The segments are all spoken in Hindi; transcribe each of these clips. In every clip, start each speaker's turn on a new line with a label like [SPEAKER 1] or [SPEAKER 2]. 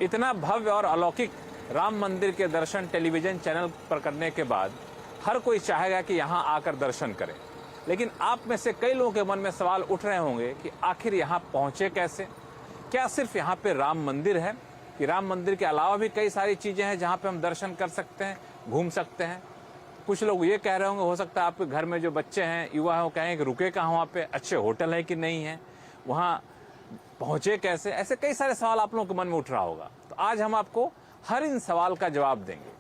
[SPEAKER 1] इतना भव्य और अलौकिक राम मंदिर के दर्शन टेलीविजन चैनल पर करने के बाद हर कोई चाहेगा कि यहाँ आकर दर्शन करे। लेकिन आप में से कई लोगों के मन में सवाल उठ रहे होंगे कि आखिर यहाँ पहुँचे कैसे? क्या सिर्फ यहाँ पे राम मंदिर है कि राम मंदिर के अलावा भी कई सारी चीज़ें हैं जहाँ पे हम दर्शन कर सकते हैं, घूम सकते हैं? कुछ लोग ये कह रहे होंगे, हो सकता है आपके घर में जो बच्चे हैं, युवा हैं, वो कहें कि रुके कहाँ वहाँ पे, अच्छे होटल हैं कि नहीं है, वहाँ पहुँचे कैसे? ऐसे कई सारे सवाल आप लोगों के मन में उठ रहा होगा। तो आज हम आपको हर इन सवाल का जवाब देंगे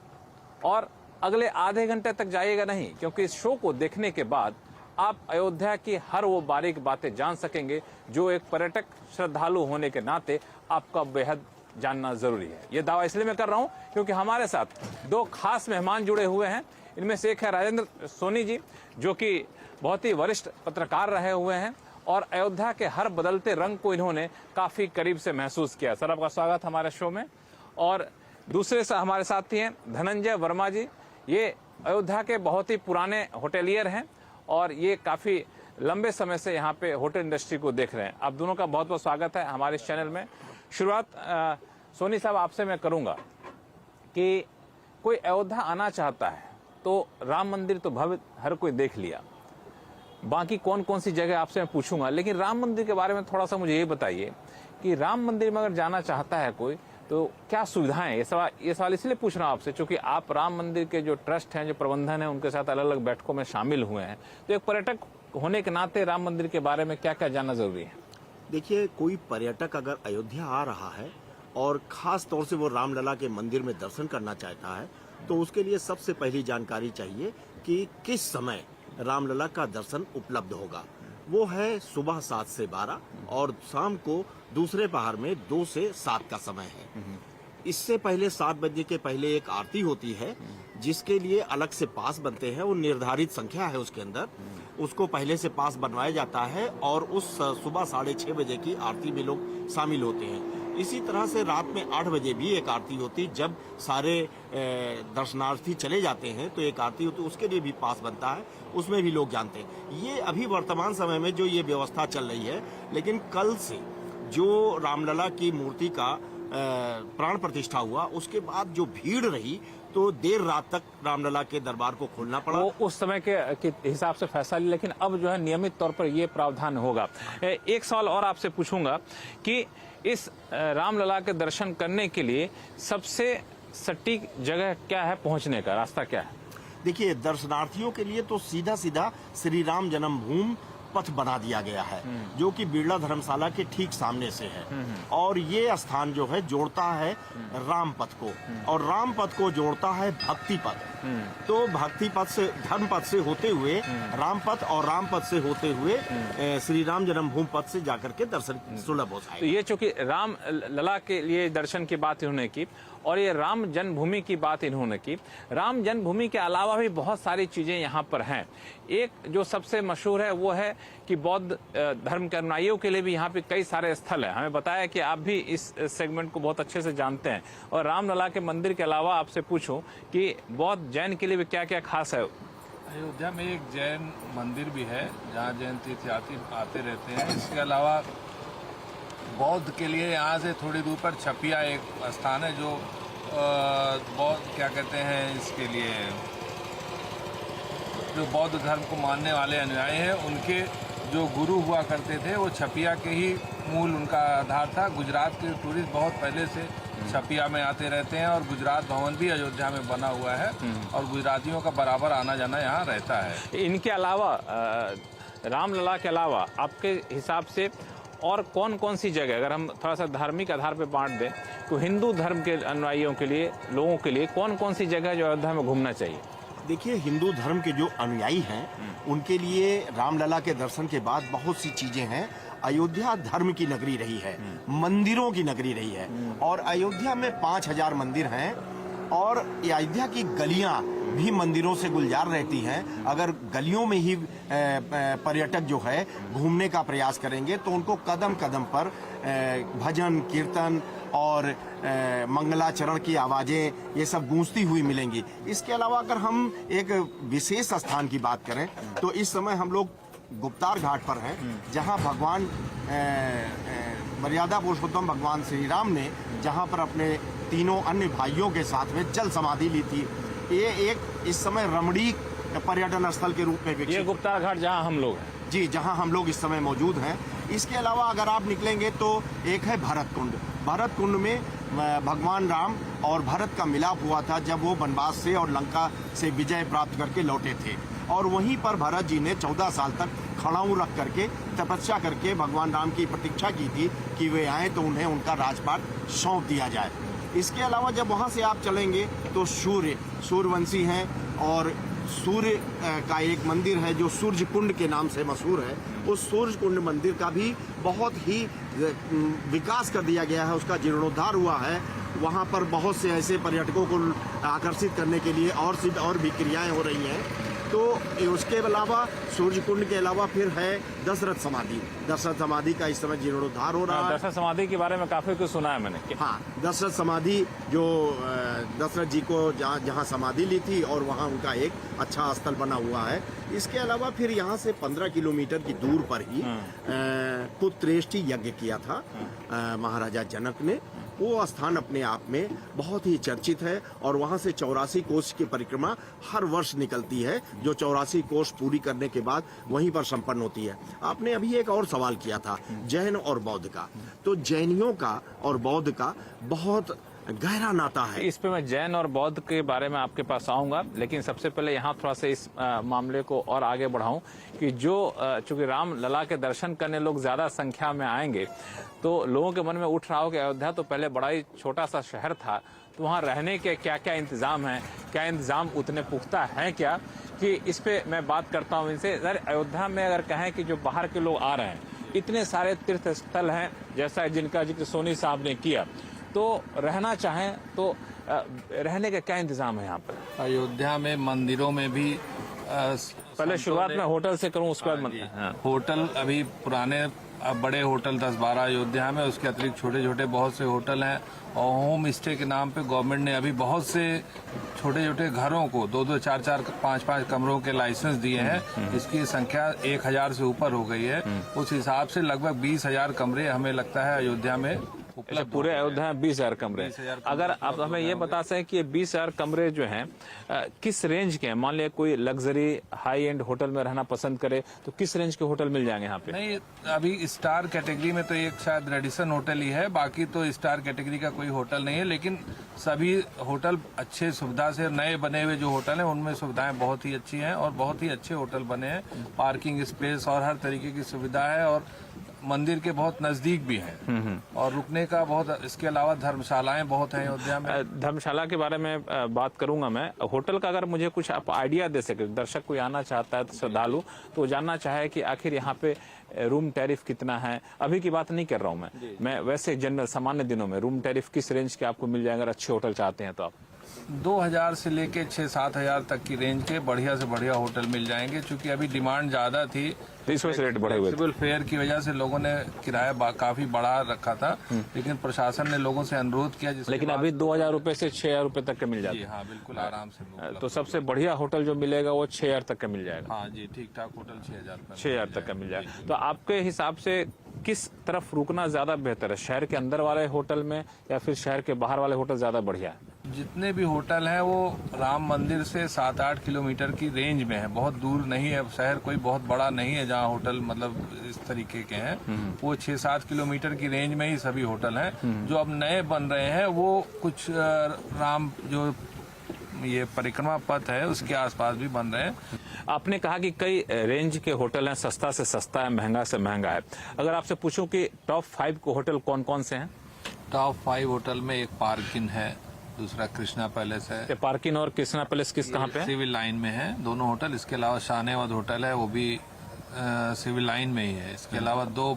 [SPEAKER 1] और अगले आधे घंटे तक जाइएगा नहीं, क्योंकि इस शो को देखने के बाद आप अयोध्या की हर वो बारीक बातें जान सकेंगे जो एक पर्यटक श्रद्धालु होने के नाते आपका बेहद जानना जरूरी है। ये दावा इसलिए मैं कर रहा हूं क्योंकि हमारे साथ दो खास मेहमान जुड़े हुए हैं। इनमें से एक है राजेंद्र सोनी जी, जो कि बहुत ही वरिष्ठ पत्रकार रहे हुए हैं और अयोध्या के हर बदलते रंग को इन्होंने काफी करीब से महसूस किया। सर, आपका स्वागत हमारे शो में। और दूसरे से हमारे साथी हैं धनंजय वर्मा जी। ये अयोध्या के बहुत ही पुराने होटेलियर हैं और ये काफी लंबे समय से यहाँ पे होटल इंडस्ट्री को देख रहे हैं। आप दोनों का बहुत बहुत स्वागत है हमारे इस चैनल में। शुरुआत सोनी साहब आपसे मैं करूंगा कि कोई अयोध्या आना चाहता है तो राम मंदिर तो भव्य हर कोई देख लिया, बाकी कौन कौन सी जगह आपसे मैं पूछूंगा, लेकिन राम मंदिर के बारे में थोड़ा सा मुझे ये बताइए कि राम मंदिर में अगर जाना चाहता है कोई तो क्या सुविधाएं? ये सवाल इसलिए पूछ रहा हूं आपसे क्योंकि आप राम मंदिर के जो ट्रस्ट हैं, जो प्रबंधन है, उनके साथ अलग अलग बैठकों में शामिल हुए हैं। तो एक पर्यटक होने के नाते राम मंदिर के बारे में क्या क्या जानना जरूरी है?
[SPEAKER 2] देखिए, कोई पर्यटक अगर अयोध्या आ रहा है और खास तौर से वो रामलला के मंदिर में दर्शन करना चाहता है तो उसके लिए सबसे पहली जानकारी चाहिए कि किस समय रामलला का दर्शन उपलब्ध होगा। वो है सुबह 7 से 12 और शाम को दूसरे पहर में 2 से 7 का समय है। इससे पहले 7 बजे के पहले एक आरती होती है जिसके लिए अलग से पास बनते हैं। वो निर्धारित संख्या है उसके अंदर, उसको पहले से पास बनवाया जाता है और उस सुबह 6:30 बजे की आरती में लोग शामिल होते हैं। इसी तरह से रात में 8 बजे भी एक आरती होती, जब सारे दर्शनार्थी चले जाते हैं तो एक आरती होती, उसके लिए भी पास बनता है, उसमें भी लोग जानते हैं। ये अभी वर्तमान समय में जो ये व्यवस्था चल रही है, लेकिन कल से जो रामलला की मूर्ति का प्राण प्रतिष्ठा हुआ उसके बाद जो भीड़ रही तो देर रात तक रामलला के दरबार को खोलना पड़ा।
[SPEAKER 1] वो उस समय के हिसाब से फैसला लिया, लेकिन अब जो है नियमित तौर पर ये प्रावधान होगा। एक सवाल और आपसे पूछूंगा कि इस रामलला के दर्शन करने के लिए सबसे सटीक जगह क्या है, पहुंचने का रास्ता क्या है?
[SPEAKER 2] देखिए, दर्शनार्थियों के लिए तो सीधा सीधा श्री राम जन्मभूमि पथ बना दिया गया है जो कि बिरला धर्मशाला के ठीक सामने से है और ये स्थान जो है जोड़ता है राम पथ को और राम पथ को जोड़ता है भक्ति पथ। तो भक्ति पथ से, धर्म पथ से होते हुए राम पथ और राम पथ से होते हुए श्री राम जन्मभूमि पथ से जाकर के दर्शन सुलभ होता है।
[SPEAKER 1] तो ये चूंकि राम लला के लिए दर्शन की बात इन्होंने की और ये राम जन्मभूमि की बात इन्होंने की, राम जन्मभूमि के अलावा भी बहुत सारी चीजें यहाँ पर हैं। एक जो सबसे मशहूर है वो है कि बौद्ध धर्म के अनुयायियों के लिए भी यहाँ पे कई सारे स्थल हैं। हमें बताया कि आप भी इस सेगमेंट को बहुत अच्छे से जानते हैं। और रामलला के मंदिर के अलावा आपसे पूछूं कि बौद्ध जैन के लिए भी क्या क्या खास है?
[SPEAKER 3] अयोध्या में एक जैन मंदिर भी है जहाँ जैन तीर्थयात्री आते रहते हैं। इसके अलावा बौद्ध के लिए यहाँ से थोड़ी दूर पर छपिया एक स्थान है जो बौद्ध क्या कहते हैं इसके लिए, जो बौद्ध धर्म को मानने वाले अनुयायी हैं उनके जो गुरु हुआ करते थे वो छपिया के ही मूल उनका आधार था। गुजरात के टूरिस्ट बहुत पहले से छपिया में आते रहते हैं और गुजरात भवन भी अयोध्या में बना हुआ है और गुजरातियों का बराबर आना जाना यहाँ रहता है।
[SPEAKER 1] इनके अलावा रामलला के अलावा आपके हिसाब से और कौन कौन सी जगह, अगर हम थोड़ा सा धार्मिक आधार पर बांट दें तो हिंदू धर्म के अनुयायियों के लिए, लोगों के लिए कौन कौन सी जगह जो अयोध्या में घूमना चाहिए?
[SPEAKER 2] देखिए, हिंदू धर्म के जो अनुयायी हैं उनके लिए रामलला के दर्शन के बाद बहुत सी चीजें हैं। अयोध्या धर्म की नगरी रही है, मंदिरों की नगरी रही है और अयोध्या में 5000 मंदिर हैं और अयोध्या की गलियां भी मंदिरों से गुलजार रहती हैं। अगर गलियों में ही पर्यटक जो है घूमने का प्रयास करेंगे तो उनको कदम कदम पर भजन कीर्तन और मंगलाचरण की आवाजें ये सब गूंजती हुई मिलेंगी। इसके अलावा अगर हम एक विशेष स्थान की बात करें तो इस समय हम लोग गुप्तार घाट पर हैं, जहां भगवान मर्यादा पुरुषोत्तम भगवान श्री राम ने जहां पर अपने तीनों अन्य भाइयों के साथ में जल समाधि ली थी। ये एक इस समय रमणीक पर्यटन स्थल के रूप में
[SPEAKER 1] ये
[SPEAKER 2] विकसित,
[SPEAKER 1] गुप्ता घाट जहाँ हम लोग हैं।
[SPEAKER 2] जी, जहां हम लोग इस समय मौजूद हैं। इसके अलावा अगर आप निकलेंगे तो एक है भरत कुंड। भरत कुंड में भगवान राम और भरत का मिलाप हुआ था जब वो वनवास से और लंका से विजय प्राप्त करके लौटे थे, और वहीं पर भरत जी ने 14 साल तक खड़ाऊं रख करके तपस्या करके भगवान राम की प्रतीक्षा की थी कि वे आए तो उन्हें उनका राजपाट सौंप दिया जाए। इसके अलावा जब वहां से आप चलेंगे तो सूर्यवंशी हैं, और सूर्य का एक मंदिर है जो सूर्य कुंड के नाम से मशहूर है। उस सूर्य कुंड मंदिर का भी बहुत ही विकास कर दिया गया है, उसका जीर्णोद्धार हुआ है। वहाँ पर बहुत से ऐसे पर्यटकों को आकर्षित करने के लिए और भी क्रियाएं हो रही हैं। तो उसके अलावा सूर्य कुंड के अलावा फिर है दशरथ समाधि। दशरथ समाधि का इस समय जीर्णोद्धार हो रहा है।
[SPEAKER 1] दशरथ समाधि के बारे में काफी कुछ सुना है मैंने।
[SPEAKER 2] हाँ, दशरथ समाधि जो दशरथ जी को जहाँ समाधि ली थी, और वहाँ उनका एक अच्छा स्थल बना हुआ है। इसके अलावा फिर यहाँ से 15 किलोमीटर की दूर पर ही पुत्रेष्टि यज्ञ किया था महाराजा जनक ने। वो स्थान अपने आप में बहुत ही चर्चित है, और वहाँ से 84 कोस की परिक्रमा हर वर्ष निकलती है, जो 84 कोस पूरी करने के बाद वहीं पर संपन्न होती है। आपने अभी एक और सवाल किया था जैन और बौद्ध का, तो जैनियों का और बौद्ध का बहुत गहरा नाता है।
[SPEAKER 1] इस पे मैं जैन और बौद्ध के बारे में आपके पास आऊंगा, लेकिन सबसे पहले यहाँ थोड़ा सा इस मामले को और आगे बढ़ाऊं कि जो चूंकि राम लला के दर्शन करने लोग ज्यादा संख्या में आएंगे, तो लोगों के मन में उठ रहा हो कि अयोध्या तो पहले बड़ा ही छोटा सा शहर था, तो वहाँ रहने के क्या क्या इंतजाम हैं, क्या इंतजाम उतने पुख्ता हैं क्या, कि इस पे मैं बात करता हूँ इनसे। सर, अयोध्या में अगर कहें कि जो बाहर के लोग आ रहे हैं, इतने सारे तीर्थ स्थल हैं जैसा जिनका जिक्र सोनी साहब ने किया, तो रहना चाहें तो रहने का क्या इंतजाम है यहाँ पर?
[SPEAKER 3] अयोध्या में मंदिरों में भी
[SPEAKER 1] पहले शुरुआत में होटल से करूं, उसके बाद हाँ।
[SPEAKER 3] होटल अभी पुराने बड़े होटल 10-12 अयोध्या में, उसके अतिरिक्त छोटे छोटे बहुत से होटल हैं, और होम स्टे के नाम पे गवर्नमेंट ने अभी बहुत से छोटे छोटे घरों को 2-2, 4-4, 5-5 कमरों के लाइसेंस दिए हैं। इसकी संख्या 1000 से ऊपर हो गई है। उस हिसाब से लगभग 20,000 कमरे हमें लगता है अयोध्या में
[SPEAKER 1] अच्छा, पूरे अयोध्या में 20,000 कमरे। अगर आप हमें ये बता सकें कि ये 20,000 कमरे जो हैं किस रेंज के हैं? मान लिया कोई लग्जरी हाई एंड होटल में रहना पसंद करे तो किस रेंज के होटल मिल जाएंगे यहाँ पे?
[SPEAKER 3] नहीं, अभी स्टार कैटेगरी में तो एक शायद रेडिसन होटल ही है, बाकी तो स्टार कैटेगरी का कोई होटल नहीं है। लेकिन सभी होटल अच्छे सुविधा से, नए बने हुए जो होटल हैं उनमें सुविधाएं बहुत ही अच्छी हैं, और बहुत ही अच्छे होटल बने हैं। पार्किंग स्पेस और हर तरीके की सुविधा है, और मंदिर के बहुत नजदीक भी हैं, और रुकने का बहुत, इसके अलावा धर्मशालाएं बहुत हैं अयोध्या में।
[SPEAKER 1] धर्मशाला के बारे में बात करूंगा मैं। होटल का अगर मुझे कुछ आप आइडिया दे सके, दर्शक कोई आना चाहता है तो श्रद्धालु तो जानना चाहे कि आखिर यहाँ पे रूम टैरिफ कितना है। अभी की बात नहीं कर रहा हूँ मैं वैसे जनरल सामान्य दिनों में रूम टैरिफ किस रेंज के आपको मिल जाएगा अगर अच्छे होटल चाहते हैं तो? आप
[SPEAKER 3] 2000 से लेके 6-7 हजार तक की रेंज के बढ़िया से बढ़िया होटल मिल जाएंगे। चूंकि अभी डिमांड ज्यादा थी,
[SPEAKER 1] तो इस वजह से रेट बढ़े हुए थे।
[SPEAKER 3] फ्लेक्सिबल फेयर की वजह से लोगों ने किराया काफी बढ़ा रखा था, लेकिन प्रशासन ने लोगों से अनुरोध किया,
[SPEAKER 1] लेकिन अभी 2000 रुपए से 6000 रुपए तक के मिल जाते हैं।
[SPEAKER 3] हाँ, बिल्कुल आराम से।
[SPEAKER 1] तो सबसे बढ़िया होटल जो मिलेगा वो 6000 तक का मिल जाएगा।
[SPEAKER 3] हाँ जी, ठीक ठाक होटल
[SPEAKER 1] 6000 तक का मिल जाएगा। तो आपके हिसाब से किस तरफ रुकना ज्यादा बेहतर है, शहर के अंदर वाले होटल में या फिर शहर के बाहर वाले होटल ज्यादा बढ़िया है?
[SPEAKER 3] जितने भी होटल हैं वो राम मंदिर से 7-8 किलोमीटर की रेंज में है, बहुत दूर नहीं है। शहर कोई बहुत बड़ा नहीं है जहाँ होटल मतलब इस तरीके के हैं। वो 6-7 किलोमीटर की रेंज में ही सभी होटल हैं। जो अब नए बन रहे हैं वो कुछ राम जो ये परिक्रमा पथ है उसके आसपास भी बन रहे हैं।
[SPEAKER 1] आपने कहा कि कई रेंज के होटल हैं, सस्ता से सस्ता है, महंगा से महंगा है। अगर आपसे पूछूं कि टॉप 5 को होटल कौन कौन से हैं?
[SPEAKER 3] टॉप 5 होटल में एक पार्किन है, दूसरा कृष्णा पैलेस है।
[SPEAKER 1] पार्किन और कृष्णा पैलेस किस कहाँ पे है?
[SPEAKER 3] सिविल लाइन में है दोनों होटल। इसके अलावा शानेवद होटल है, वो भी सिविल लाइन में ही है। इसके अलावा 2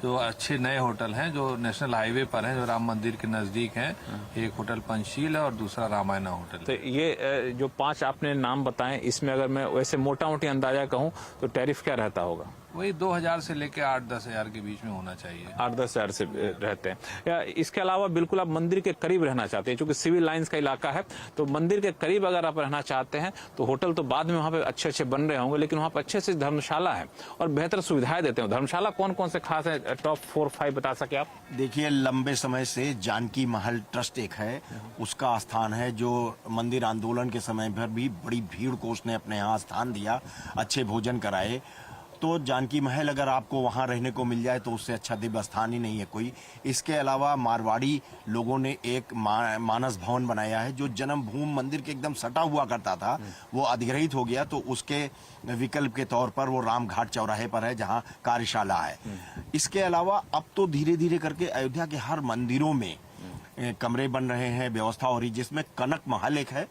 [SPEAKER 3] जो अच्छे नए होटल हैं जो नेशनल हाईवे पर हैं, जो राम मंदिर के नजदीक हैं। एक होटल पंचशील है और दूसरा रामायणा होटल।
[SPEAKER 1] तो ये जो 5 आपने नाम बताएं, इसमें अगर मैं वैसे मोटा मोटी अंदाजा कहूं तो टैरिफ क्या रहता होगा?
[SPEAKER 3] वही 2000 से लेके 8-10 हजार के बीच में होना चाहिए।
[SPEAKER 1] 8-10 हजार से रहते हैं। या इसके अलावा बिल्कुल आप मंदिर के करीब रहना चाहते हैं, क्योंकि सिविल लाइंस का इलाका है, तो मंदिर के करीब अगर आप रहना चाहते हैं तो होटल तो बाद में वहाँ पे अच्छे अच्छे बन रहे होंगे, लेकिन वहाँ पे अच्छे से धर्मशाला है और बेहतर सुविधाएं देते हैं। धर्मशाला कौन कौन से खास है, टॉप 4-5 बता सके आप?
[SPEAKER 2] देखिए, लंबे समय से जानकी महल ट्रस्ट एक है, उसका स्थान है जो मंदिर आंदोलन के समय पर भी बड़ी भीड़ को उसने अपने यहाँ स्थान दिया, अच्छे भोजन कराए। तो जानकी महल अगर आपको वहाँ रहने को मिल जाए तो उससे अच्छा दिव्य स्थान ही नहीं है कोई। इसके अलावा मारवाड़ी लोगों ने एक मानस भवन बनाया है जो जन्मभूमि मंदिर के एकदम सटा हुआ करता था, वो अधिग्रहित हो गया, तो उसके विकल्प के तौर पर वो रामघाट चौराहे पर है जहाँ कार्यशाला है। इसके अलावा अब तो धीरे धीरे करके अयोध्या के हर मंदिरों में कमरे बन रहे हैं, व्यवस्था हो रही, जिसमें कनक महल एक है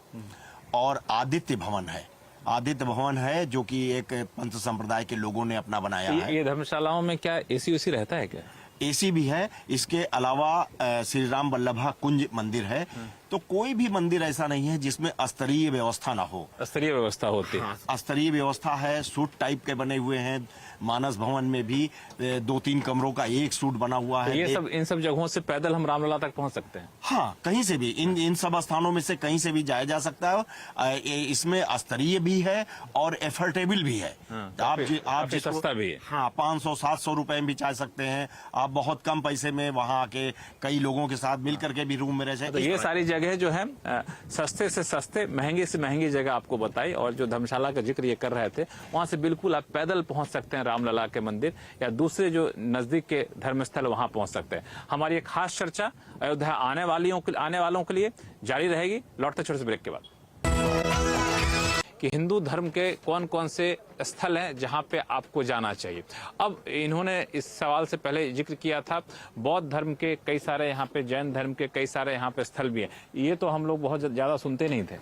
[SPEAKER 2] और आदित्य भवन है। आदित्य भवन है जो कि एक पंथ संप्रदाय के लोगों ने अपना बनाया है।
[SPEAKER 1] ये धर्मशालाओं में क्या एसी उसी रहता है क्या?
[SPEAKER 2] एसी भी है। इसके अलावा श्री राम वल्लभा कुंज मंदिर है। तो कोई भी मंदिर ऐसा नहीं है जिसमें स्तरीय व्यवस्था ना हो।
[SPEAKER 1] स्तरीय व्यवस्था होती है।
[SPEAKER 2] हाँ, स्तरीय व्यवस्था है। सूट टाइप के बने हुए हैं। मानस भवन में भी 2-3 कमरों का एक सूट बना हुआ है।
[SPEAKER 1] ये सब इन सब जगहों से पैदल हम रामलला तक पहुंच सकते हैं?
[SPEAKER 2] हाँ, कहीं से भी, इन सब स्थानों में से कहीं से भी जाया जा सकता है। इसमें स्तरीय भी है और एफर्टेबल भी है।
[SPEAKER 1] आप सस्ता भी है।
[SPEAKER 2] हाँ, 500-700 रुपए में भी जा सकते हैं आप। बहुत कम पैसे में वहाँ आके कई लोगों के साथ मिल करके भी रूम में रह सकते।
[SPEAKER 1] तो ये सारी जगह जो है सस्ते से सस्ते, महंगी से महंगी जगह आपको बताई, और जो धर्मशाला का जिक्र ये कर रहे थे, वहां से बिल्कुल आप पैदल पहुंच सकते हैं रामलला के मंदिर, या दूसरे जो नजदीक के धर्मस्थल वहां पहुंच सकते हैं। हमारी एक खास चर्चा अयोध्या आने वालों के लिए जारी रहेगी, लौटते छोटे से ब्रेक के बाद, कि हिंदू धर्म के कौन कौन से स्थल हैं जहां पे आपको जाना चाहिए। अब इन्होंने इस सवाल से पहले जिक्र किया था बौद्ध धर्म के कई सारे यहाँ पे, जैन धर्म के कई सारे यहाँ पे स्थल भी हैं। ये तो हम लोग बहुत ज्यादा सुनते नहीं थे।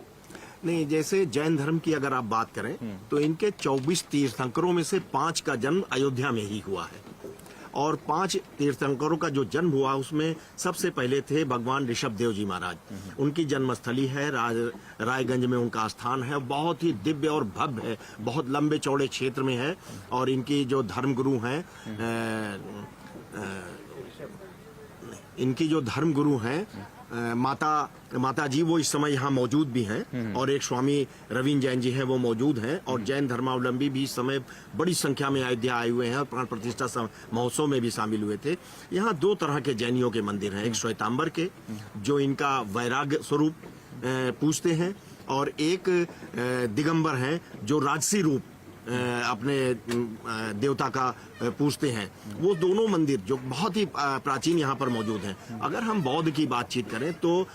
[SPEAKER 2] नहीं, जैसे जैन धर्म की अगर आप बात करें तो इनके 24 तीर्थंकरों में से 5 का जन्म अयोध्या में ही हुआ है। और 5 तीर्थंकरों का जो जन्म हुआ उसमें सबसे पहले थे भगवान ऋषभदेव जी महाराज। उनकी जन्मस्थली है रायगंज में उनका स्थान है। बहुत ही दिव्य और भव्य है, बहुत लंबे चौड़े क्षेत्र में है। और इनकी जो धर्मगुरु हैं माता जी वो इस समय यहाँ मौजूद भी हैं। और एक स्वामी रविन्द्र जैन जी हैं, वो मौजूद हैं। और जैन धर्मावलंबी भी इस समय बड़ी संख्या में अयोध्या आए हुए हैं और प्राण प्रतिष्ठा महोत्सव में भी शामिल हुए थे। यहाँ 2 तरह के जैनियों के मंदिर हैं, एक श्वेतांबर के जो इनका वैराग्य स्वरूप पूजते हैं, और एक दिगंबर हैं जो राजसी रूप अपने देवता का पूजते हैं। वो दोनों मंदिर जो बहुत ही प्राचीन यहाँ पर मौजूद हैं। अगर हम बौद्ध की बातचीत करें तो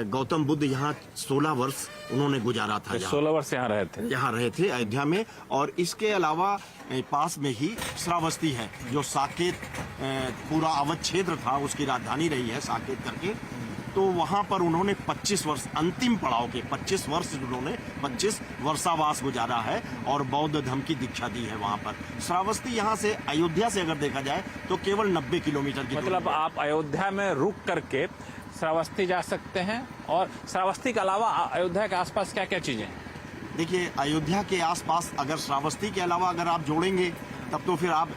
[SPEAKER 2] गौतम बुद्ध यहाँ 16 वर्ष उन्होंने गुजारा था।
[SPEAKER 1] 16 वर्ष यहाँ रहे थे
[SPEAKER 2] अयोध्या में। और इसके अलावा पास में ही श्रावस्ती है जो साकेत, पूरा अवध क्षेत्र था उसकी राजधानी रही है साकेत करके। तो वहां पर उन्होंने 25 वर्ष, अंतिम पड़ाव के 25 वर्ष उन्होंने 25 वर्षावास गुजारा है और बौद्ध धर्म की दीक्षा दी है वहां पर। श्रावस्ती यहाँ से, अयोध्या से अगर देखा जाए तो केवल 90 किलोमीटर की,
[SPEAKER 1] मतलब आप अयोध्या में रुक करके श्रावस्ती जा सकते हैं। और श्रावस्ती के अलावा अयोध्या के आसपास क्या क्या चीजें?
[SPEAKER 2] देखिए, अयोध्या के आसपास अगर श्रावस्ती के अलावा अगर आप जोड़ेंगे तब तो फिर आप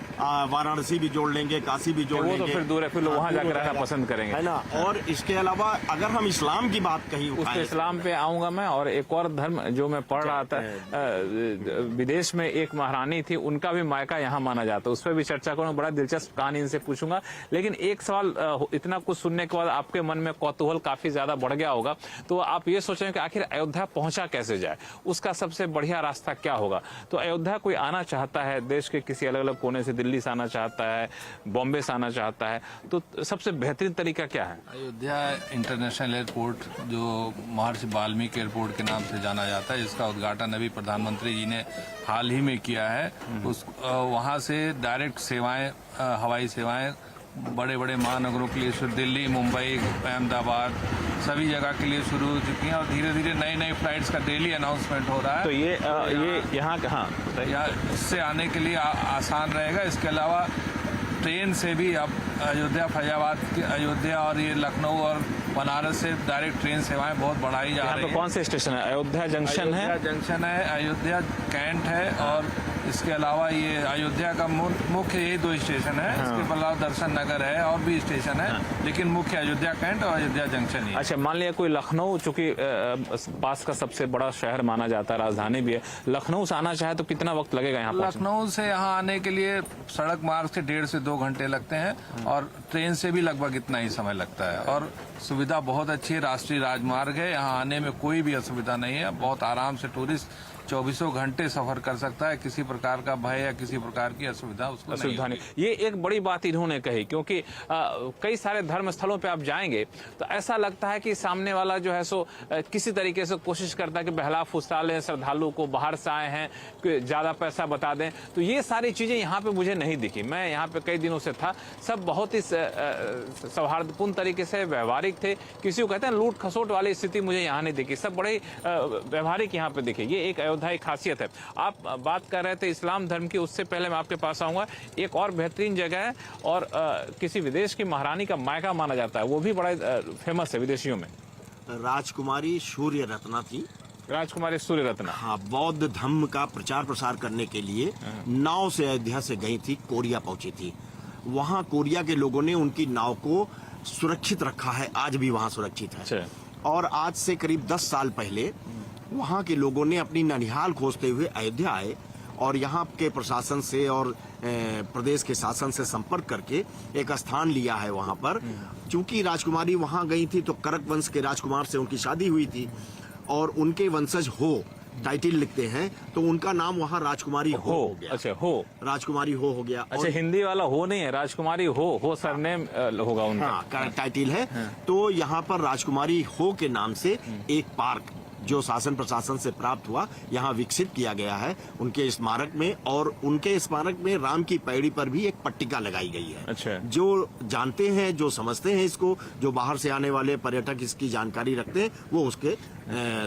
[SPEAKER 2] वाराणसी भी जोड़ लेंगे, काशी भी जोड़ लेंगे।
[SPEAKER 1] वो तो फिर दूर है, फिर लोग वहाँ जाकर रहना पसंद करेंगे,
[SPEAKER 2] है ना। और इसके अलावा अगर हम इस्लाम की बात कहीं
[SPEAKER 1] उठाएं, इस्लाम पे आऊंगा मैं। और एक और धर्म जो मैं पढ़ रहा था, विदेश में एक महारानी थी, उनका भी मायका यहाँ माना जाता है, उस पर भी चर्चा करूंगा। बड़ा दिलचस्प कहानी इनसे पूछूंगा। लेकिन एक सवाल, इतना कुछ सुनने के बाद आपके मन में कौतूहल काफी ज्यादा बढ़ गया होगा, तो आप ये सोच रहे हैं कि आखिर अयोध्या पहुंचा कैसे जाए, उसका सबसे बढ़िया रास्ता क्या होगा। तो अयोध्या कोई आना चाहता है, देश के किसी अलग अलग कोने से, दिल्ली से आना चाहता है, बॉम्बे से आना चाहता है, तो सबसे बेहतरीन तरीका क्या है?
[SPEAKER 3] अयोध्या इंटरनेशनल एयरपोर्ट जो महर्षि वाल्मीकि एयरपोर्ट के नाम से जाना जाता है, जिसका उद्घाटन अभी प्रधानमंत्री जी ने हाल ही में किया है, उस वहाँ से डायरेक्ट सेवाएं, हवाई सेवाएं बड़े बड़े महानगरों के लिए, दिल्ली, मुंबई, अहमदाबाद, सभी जगह के लिए शुरू हो चुकी हैं। और धीरे धीरे नई नई फ्लाइट्स का डेली अनाउंसमेंट हो रहा है।
[SPEAKER 1] तो ये यहाँ कहाँ,
[SPEAKER 3] इससे आने के लिए आसान रहेगा। इसके अलावा ट्रेन से भी अब अयोध्या, फैजाबाद, अयोध्या और ये लखनऊ और बनारस से डायरेक्ट ट्रेन सेवाएं बहुत बढ़ाई जा रही हैं।
[SPEAKER 1] कौन से स्टेशन है? अयोध्या जंक्शन है,
[SPEAKER 3] अयोध्या जंक्शन है, अयोध्या कैंट है और इसके अलावा ये अयोध्या का मुख्य यही 2 स्टेशन है। इसके अलावा दर्शन नगर है और भी स्टेशन है, लेकिन मुख्य अयोध्या कैंट और अयोध्या जंक्शन ही है।
[SPEAKER 1] अच्छा, मान लिया कोई लखनऊ, चूंकि पास का सबसे बड़ा शहर माना जाता है, राजधानी भी है, लखनऊ से आना चाहे तो कितना वक्त लगेगा यहाँ पहुंचने?
[SPEAKER 3] लखनऊ से यहाँ आने के लिए सड़क मार्ग से 1.5 से 2 घंटे लगते हैं और ट्रेन से भी लगभग इतना ही समय लगता है। और सुविधा बहुत अच्छी है, राष्ट्रीय राजमार्ग है, यहाँ आने में कोई भी असुविधा नहीं है। बहुत आराम से टूरिस्ट 24 घंटे सफर कर सकता है, किसी प्रकार का भय या किसी प्रकार की असुविधा उसको नहीं।
[SPEAKER 1] ये एक बड़ी बात इन्होंने कही, क्योंकि कई सारे धर्म स्थलों पे आप जाएंगे तो ऐसा लगता है कि सामने वाला जो है सो किसी तरीके से कोशिश करता है कि बहला फुसला लें श्रद्धालु को, बाहर से आए हैं, ज्यादा पैसा बता दें। तो ये सारी चीजें यहाँ पे मुझे नहीं दिखी। मैं यहाँ पे कई दिनों से था, सब बहुत ही सौहार्दपूर्ण तरीके से व्यवहारिक थे। किसी को कहते हैं लूट खसोट वाली स्थिति मुझे यहाँ नहीं दिखी, सब बड़े व्यवहारिक यहाँ पे दिखे। ये एक अयोध्या की खासियत है। आप बात कर रहे थे इस्लाम धर्म की, उससे पहले मैं आपके पास आऊंगा। एक और बेहतरीन जगह है और किसी विदेश की महारानी का मायका माना जाता है, वो भी बड़ा फेमस है विदेशियों में।
[SPEAKER 2] राजकुमारी सूर्य रत्ना थी।
[SPEAKER 1] राजकुमारी सूर्य रत्ना,
[SPEAKER 2] हाँ, बौद्ध धर्म का प्रचार प्रसार करने के लिए नाव से अयोध्या से गई थी, कोरिया पहुंची थी। वहाँ कोरिया के लोगों ने उनकी नाव को सुरक्षित रखा है, आज भी वहाँ सुरक्षित है।
[SPEAKER 1] अच्छा।
[SPEAKER 2] और आज से करीब 10 साल पहले वहाँ के लोगों ने अपनी ननिहाल खोजते हुए अयोध्या आए और यहाँ के प्रशासन से और प्रदेश के शासन से संपर्क करके एक स्थान लिया है वहाँ पर। चूंकि राजकुमारी वहाँ गई थी तो करक वंश के राजकुमार से उनकी शादी हुई थी और उनके वंशज हो टाइटल लिखते हैं, तो उनका नाम वहाँ राजकुमारी हो गया।
[SPEAKER 1] अच्छा, हो
[SPEAKER 2] राजकुमारी हो गया।
[SPEAKER 1] अच्छा, हिंदी वाला हो नहीं है, राजकुमारी हो सरनेम होगा उनका।
[SPEAKER 2] हाँ, टाइटल है। तो यहाँ पर राजकुमारी हो के नाम से एक पार्क जो शासन प्रशासन से प्राप्त हुआ यहाँ विकसित किया गया है उनके स्मारक में। और उनके स्मारक में राम की पैड़ी पर भी एक पट्टिका लगाई गई है।
[SPEAKER 1] अच्छा।
[SPEAKER 2] जो जानते हैं, जो समझते हैं इसको, जो बाहर से आने वाले पर्यटक इसकी जानकारी रखते हैं, वो उसके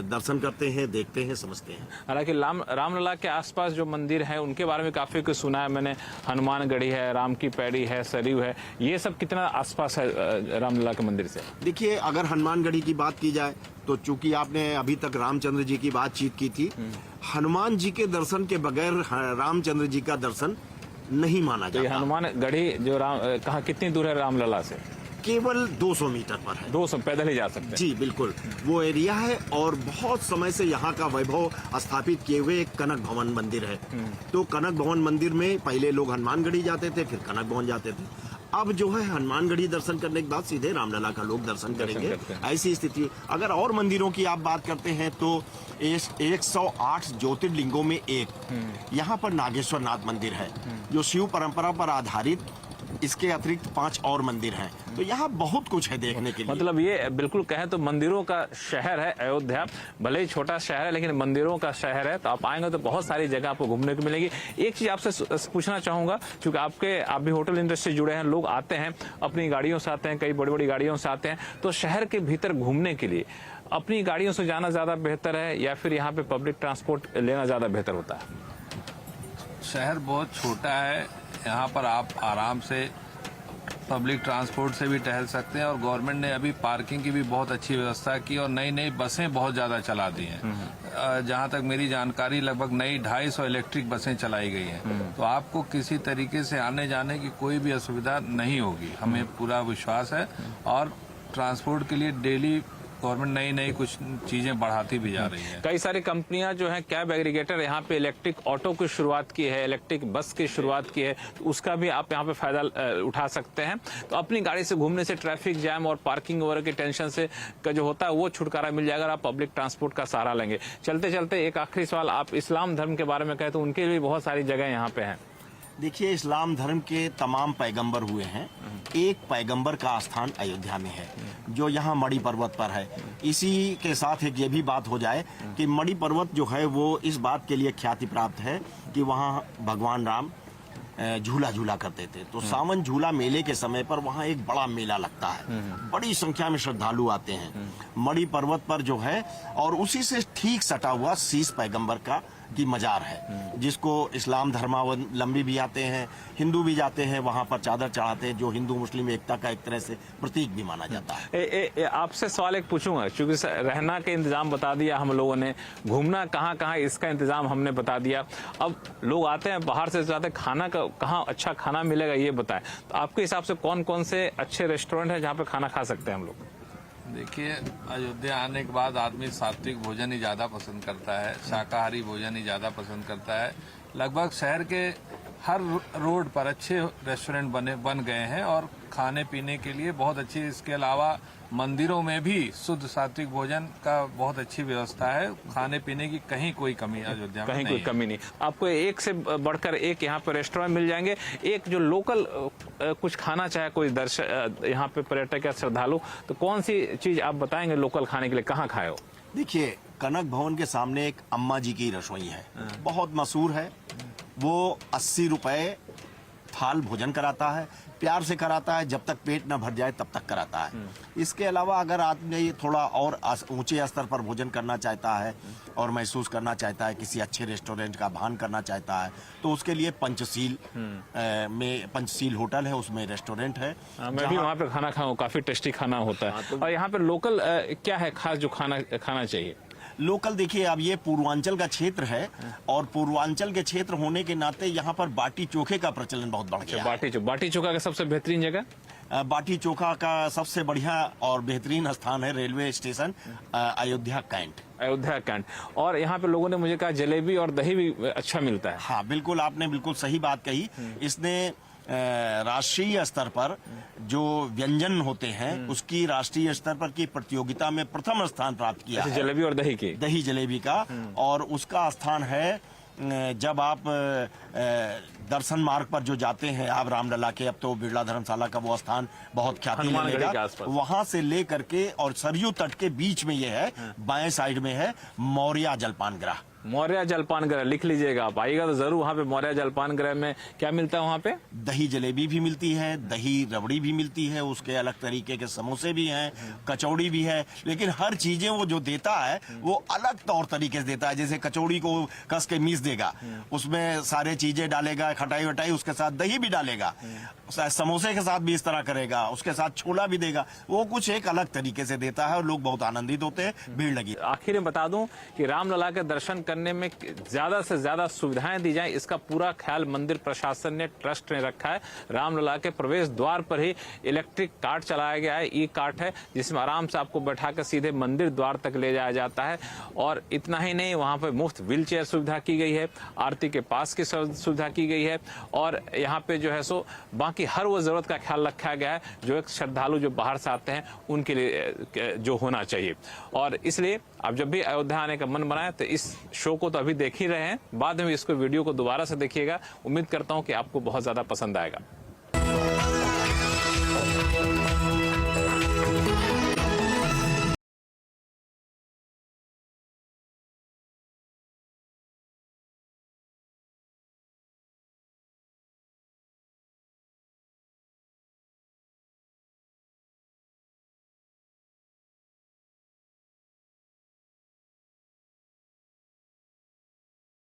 [SPEAKER 2] दर्शन करते हैं, देखते हैं, समझते हैं।
[SPEAKER 1] हालांकि रामलला के आसपास जो मंदिर है उनके बारे में काफी कुछ सुना है मैंने। हनुमानगढ़ी है, राम की पैड़ी है, सरयू है, ये सब कितना आसपास है रामलला के मंदिर से?
[SPEAKER 2] देखिए, अगर हनुमानगढ़ी की बात की जाए तो चूंकि आपने अभी तक रामचंद्र जी की बातचीत की थी, हनुमान जी के दर्शन के बगैर रामचंद्र जी का दर्शन नहीं माना
[SPEAKER 1] तो
[SPEAKER 2] जाता।
[SPEAKER 1] हनुमानगढ़ी जो कहाँ कितनी दूर है रामलला से?
[SPEAKER 2] केवल 200 मीटर पर है।
[SPEAKER 1] 200 पैदल ही जा सकते हैं?
[SPEAKER 2] जी बिल्कुल, वो एरिया है। और बहुत समय से यहाँ का वैभव स्थापित किए हुए एक कनक भवन मंदिर है। तो कनक भवन मंदिर में पहले लोग हनुमानगढ़ी जाते थे, फिर कनक भवन जाते थे। अब जो है हनुमानगढ़ी दर्शन करने के बाद सीधे रामलला का लोग दर्शन करेंगे। ऐसी स्थिति। अगर और मंदिरों की आप बात करते हैं तो 108 ज्योतिर्लिंगों में एक यहाँ पर नागेश्वर नाथ मंदिर है जो शिव परंपरा पर आधारित। इसके अतिरिक्त 5 और मंदिर हैं। तो यहाँ बहुत कुछ है देखने के लिए।
[SPEAKER 1] मतलब ये बिल्कुल कहें तो मंदिरों का शहर है अयोध्या। भले ही छोटा शहर है लेकिन मंदिरों का शहर है। तो आप आएंगे तो बहुत सारी जगह आपको घूमने को मिलेगी। एक चीज आपसे पूछना चाहूंगा, क्योंकि आप भी होटल इंडस्ट्री जुड़े हैं, लोग आते हैं अपनी गाड़ियों से आते हैं, कई बड़ी बड़ी गाड़ियों से आते हैं। तो शहर के भीतर घूमने के लिए अपनी गाड़ियों से जाना ज्यादा बेहतर है या फिर यहाँ पे पब्लिक ट्रांसपोर्ट लेना ज्यादा बेहतर होता है?
[SPEAKER 3] शहर बहुत छोटा है, यहाँ पर आप आराम से पब्लिक ट्रांसपोर्ट से भी टहल सकते हैं। और गवर्नमेंट ने अभी पार्किंग की भी बहुत अच्छी व्यवस्था की और नई नई बसें बहुत ज़्यादा चला दी हैं। जहाँ तक मेरी जानकारी लगभग नई 250 इलेक्ट्रिक बसें चलाई गई हैं। तो आपको किसी तरीके से आने जाने की कोई भी असुविधा नहीं होगी, हमें पूरा विश्वास है। और ट्रांसपोर्ट के लिए डेली गवर्नमेंट नई नई कुछ चीजें बढ़ाती भी जा रही है।
[SPEAKER 1] कई सारी कंपनियां जो हैं कैब एग्रीगेटर यहाँ पे इलेक्ट्रिक ऑटो की शुरुआत की है, इलेक्ट्रिक बस की शुरुआत की है। तो उसका भी आप यहाँ पे फायदा उठा सकते हैं। तो अपनी गाड़ी से घूमने से ट्रैफिक जैम और पार्किंग वगैरह के टेंशन से का जो होता है वो छुटकारा मिल जाएगा, आप पब्लिक ट्रांसपोर्ट का सहारा लेंगे। चलते चलते एक आखिरी सवाल, आप इस्लाम धर्म के बारे में कहें तो उनके भी बहुत सारी जगह यहाँ पे हैं।
[SPEAKER 2] देखिए, इस्लाम धर्म के तमाम पैगंबर हुए हैं। एक पैगंबर का स्थान अयोध्या में है जो यहाँ मणि पर्वत पर है। इसी के साथ एक ये भी बात हो जाए कि मणि पर्वत जो है वो इस बात के लिए ख्याति प्राप्त है कि वहाँ भगवान राम झूला झूला करते थे। तो सावन झूला मेले के समय पर वहाँ एक बड़ा मेला लगता है, बड़ी संख्या में श्रद्धालु आते हैं मणि पर्वत पर जो है। और उसी से ठीक सटा हुआ शीश पैगंबर का की मजार है, जिसको इस्लाम धर्मावलंबी भी आते हैं, हिंदू भी जाते हैं, वहाँ पर चादर चढ़ाते हैं, जो हिंदू मुस्लिम एकता का एक तरह से प्रतीक भी माना जाता है।
[SPEAKER 1] आपसे सवाल एक पूछूंगा, क्योंकि रहना के इंतजाम बता दिया हम लोगों ने, घूमना कहाँ कहाँ इसका इंतजाम हमने बता दिया, अब लोग आते हैं बाहर से जाते हैं, खाना का कहाँ अच्छा खाना मिलेगा ये बताएं। तो आपके हिसाब से कौन कौन से अच्छे रेस्टोरेंट हैं जहाँ पे खाना खा सकते हैं हम लोग?
[SPEAKER 3] देखिए, अयोध्या आने के बाद आदमी सात्विक भोजन ही ज़्यादा पसंद करता है, शाकाहारी भोजन ही ज़्यादा पसंद करता है। लगभग शहर के हर रोड पर अच्छे रेस्टोरेंट बन गए हैं और खाने पीने के लिए बहुत अच्छी, इसके अलावा मंदिरों में भी शुद्ध सात्विक भोजन का बहुत अच्छी व्यवस्था है। खाने पीने की कहीं कोई कमी अयोध्या में
[SPEAKER 1] कहीं
[SPEAKER 3] नहीं
[SPEAKER 1] कोई कमी नहीं। आपको एक से बढ़कर एक यहाँ पे रेस्टोरेंट मिल जाएंगे। एक जो लोकल कुछ खाना चाहे कोई दर्शक यहाँ पे पर्यटक या श्रद्धालु, तो कौन सी चीज आप बताएंगे लोकल खाने के लिए, कहाँ खाए हो?
[SPEAKER 2] देखिए, कनक भवन के सामने एक अम्मा जी की रसोई है, बहुत मशहूर है। वो 80 रुपए थाल भोजन कराता है, प्यार से कराता है, जब तक पेट न भर जाए तब तक कराता है। इसके अलावा अगर आदमी थोड़ा और ऊंचे स्तर पर भोजन करना चाहता है और महसूस करना चाहता है, किसी अच्छे रेस्टोरेंट का भान करना चाहता है, तो उसके लिए पंचशील में पंचशील होटल है, उसमें रेस्टोरेंट है।
[SPEAKER 1] मैं भी वहाँ पे खाना खाऊं, काफी टेस्टी खाना होता है। और यहाँ पे लोकल क्या है खास जो खाना चाहिए?
[SPEAKER 2] लोकल देखिए, अब ये पूर्वांचल का क्षेत्र है और पूर्वांचल के क्षेत्र होने के नाते यहाँ पर बाटी चोखे का प्रचलन बहुत बढ़ गया है।
[SPEAKER 1] बाटी चोखा का सबसे बेहतरीन जगह?
[SPEAKER 2] बाटी चोखा का सबसे बढ़िया और बेहतरीन स्थान है railway station Ayodhya cantt.
[SPEAKER 1] Ayodhya cantt. और यहाँ पे लोगों ने मुझे कहा जलेबी और दही भी अच्छा मिलता है।
[SPEAKER 2] हाँ बिल्कुल, आपने बिल्कुल सही बात कही। इसने राष्ट्रीय स्तर पर जो व्यंजन होते हैं उसकी राष्ट्रीय स्तर पर की प्रतियोगिता में प्रथम स्थान प्राप्त किया है,
[SPEAKER 1] जलेबी और दही जलेबी
[SPEAKER 2] का। और उसका स्थान है, जब आप दर्शन मार्ग पर जो जाते हैं आप रामलला के, अब तो बिरला धर्मशाला का वो स्थान बहुत ख्याति लेगा, वहां से लेकर के और सरयू तट के बीच में ये है, बाएं साइड में है मौर्या जलपान गृह।
[SPEAKER 1] मौर्या जलपान गृह लिख लीजिएगा, आप आइएगा तो जरूर। वहाँ पे मौर्या जलपान गृह में क्या मिलता है? वहाँ पे
[SPEAKER 2] दही जलेबी भी मिलती है, दही रबड़ी भी मिलती है, उसके अलग तरीके के समोसे भी हैं, कचौड़ी भी है, लेकिन हर चीजें वो जो देता है वो अलग तौर तरीके से देता है। जैसे कचौड़ी को कस के मीस देगा, उसमें सारे चीजें डालेगा, खटाई वटाई, उसके साथ दही भी डालेगा, समोसे के साथ भी इस तरह करेगा, उसके साथ छोला भी देगा। वो कुछ एक अलग तरीके से देता है और लोग बहुत आनंदित होते हैं, भीड़ लगी।
[SPEAKER 1] आखिर में बता दूं कि रामलला के दर्शन करने में ज्यादा से ज्यादा सुविधाएं दी जाएं, इसका पूरा ख्याल मंदिर प्रशासन ने, ट्रस्ट ने रखा है। रामलला के प्रवेश द्वार पर ही इलेक्ट्रिक कार्ट चलाया गया है, ई कार्ट है, जिसमें आराम से आपको बैठाकर सीधे मंदिर द्वार तक ले जाया जाता है। और इतना ही नहीं, वहां पर मुफ्त व्हील चेयर सुविधा की गई है, आरती के पास की सुविधा की गई है, और यहाँ पे जो है सो बाकी हर वो जरूरत का ख्याल रखा गया है जो एक श्रद्धालु जो बाहर से आते हैं उनके लिए जो होना चाहिए। और इसलिए आप जब भी अयोध्या आने का मन बनाए तो इस शो को तो अभी देख ही रहे हैं, बाद में इसको वीडियो को दोबारा से देखिएगा। उम्मीद करता हूं कि आपको बहुत ज्यादा पसंद आएगा।